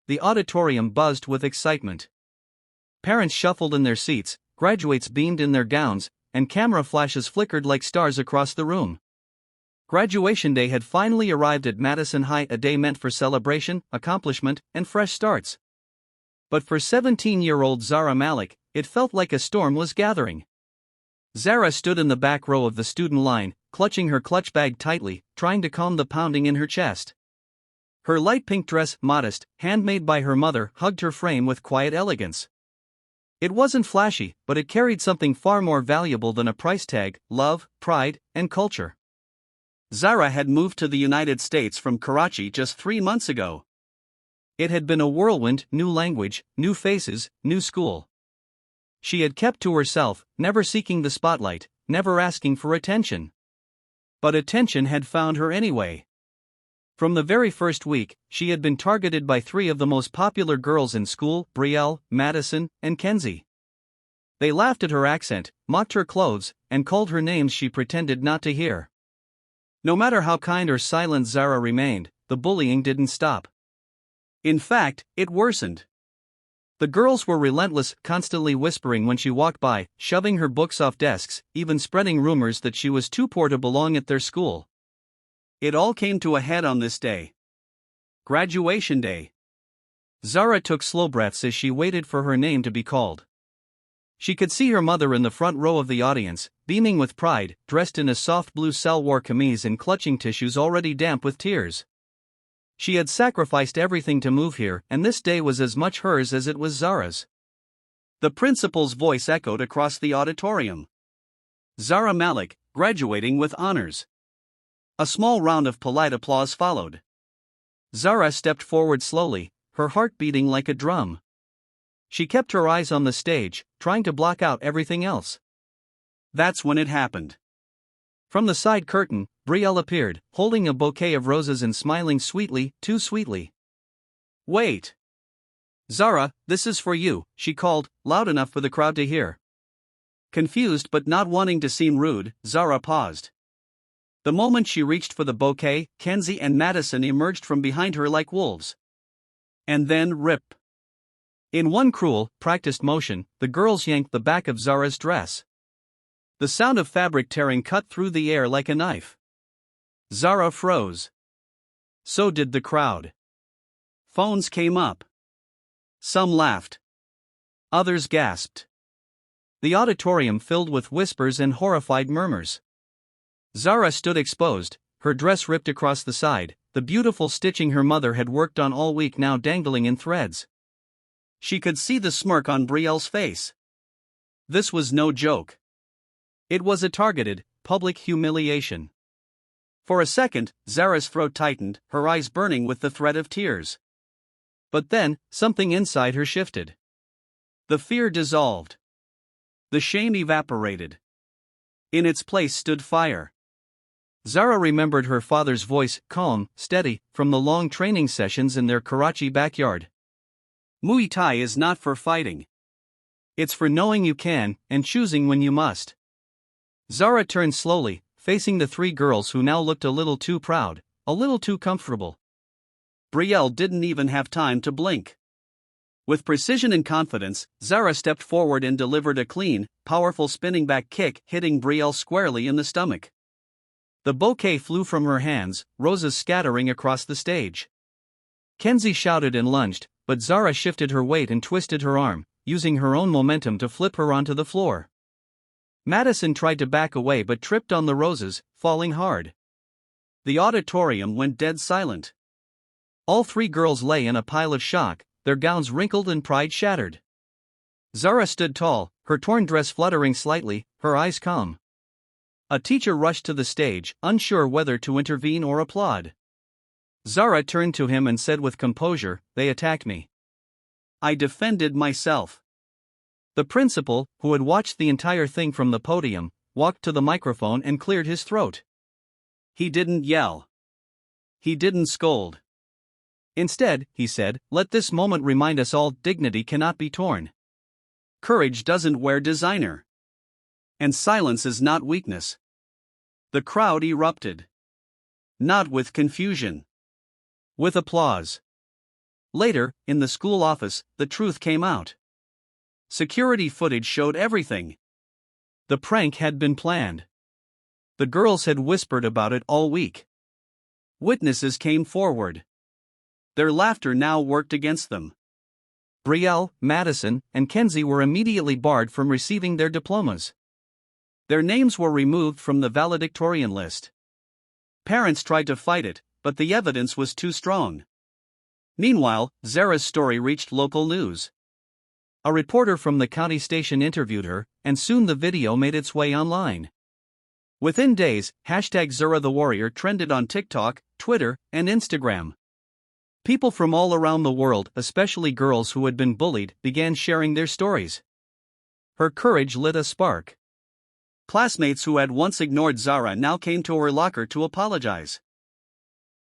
the auditorium buzzed with excitement. Parents shuffled in their seats, graduates beamed in their gowns, and camera flashes flickered like stars across the room. Graduation day had finally arrived at Madison High, a day meant for celebration, accomplishment, and fresh starts. But for 17-year-old Zara Malik, it felt like a storm was gathering. Zara stood in the back row of the student line, clutching her clutch bag tightly, trying to calm the pounding in her chest. Her light pink dress, modest, handmade by her mother, hugged her frame with quiet elegance. It wasn't flashy, but it carried something far more valuable than a price tag: love, pride, and culture. Zara had moved to the United States from Karachi just 3 months ago. It had been a whirlwind: new language, new faces, new school. She had kept to herself, never seeking the spotlight, never asking for attention. But attention had found her anyway. From the very first week, she had been targeted by 3 of the most popular girls in school: Brielle, Madison, and Kenzie. They laughed at her accent, mocked her clothes, and called her names she pretended not to hear. No matter how kind or silent Zara remained, the bullying didn't stop. In fact, it worsened. The girls were relentless, constantly whispering when she walked by, shoving her books off desks, even spreading rumors that she was too poor to belong at their school. It all came to a head on this day. Graduation day. Zara took slow breaths as she waited for her name to be called. She could see her mother in the front row of the audience, beaming with pride, dressed in a soft blue salwar kameez and clutching tissues already damp with tears. She had sacrificed everything to move here, and this day was as much hers as it was Zara's. The principal's voice echoed across the auditorium. Zara Malik, graduating with honors. A small round of polite applause followed. Zara stepped forward slowly, her heart beating like a drum. She kept her eyes on the stage, trying to block out everything else. That's when it happened. From the side curtain, Brielle appeared, holding a bouquet of roses and smiling sweetly, too sweetly. "Wait. Zara, this is for you," she called, loud enough for the crowd to hear. Confused but not wanting to seem rude, Zara paused. The moment she reached for the bouquet, Kenzie and Madison emerged from behind her like wolves. And then rip. In one cruel, practiced motion, the girls yanked the back of Zara's dress. The sound of fabric tearing cut through the air like a knife. Zara froze. So did the crowd. Phones came up. Some laughed. Others gasped. The auditorium filled with whispers and horrified murmurs. Zara stood exposed, her dress ripped across the side, the beautiful stitching her mother had worked on all week now dangling in threads. She could see the smirk on Brielle's face. This was no joke. It was a targeted, public humiliation. For a second, Zara's throat tightened, her eyes burning with the threat of tears. But then, something inside her shifted. The fear dissolved. The shame evaporated. In its place stood fire. Zara remembered her father's voice, calm, steady, from the long training sessions in their Karachi backyard. Muay Thai is not for fighting. It's for knowing you can, and choosing when you must. Zara turned slowly, facing the 3 girls who now looked a little too proud, a little too comfortable. Brielle didn't even have time to blink. With precision and confidence, Zara stepped forward and delivered a clean, powerful spinning back kick, hitting Brielle squarely in the stomach. The bouquet flew from her hands, roses scattering across the stage. Kenzie shouted and lunged, but Zara shifted her weight and twisted her arm, using her own momentum to flip her onto the floor. Madison tried to back away but tripped on the roses, falling hard. The auditorium went dead silent. All 3 girls lay in a pile of shock, their gowns wrinkled and pride shattered. Zara stood tall, her torn dress fluttering slightly, her eyes calm. A teacher rushed to the stage, unsure whether to intervene or applaud. Zara turned to him and said with composure, "They attacked me. I defended myself." The principal, who had watched the entire thing from the podium, walked to the microphone and cleared his throat. He didn't yell. He didn't scold. Instead, he said, "Let this moment remind us all dignity cannot be torn. Courage doesn't wear designer. And silence is not weakness." The crowd erupted. Not with confusion. With applause. Later, in the school office, the truth came out. Security footage showed everything. The prank had been planned. The girls had whispered about it all week. Witnesses came forward. Their laughter now worked against them. Brielle, Madison, and Kenzie were immediately barred from receiving their diplomas. Their names were removed from the valedictorian list. Parents tried to fight it, but the evidence was too strong. Meanwhile, Zara's story reached local news. A reporter from the county station interviewed her, and soon the video made its way online. Within days, #Zara the Warrior trended on TikTok, Twitter, and Instagram. People from all around the world, especially girls who had been bullied, began sharing their stories. Her courage lit a spark. Classmates who had once ignored Zara now came to her locker to apologize.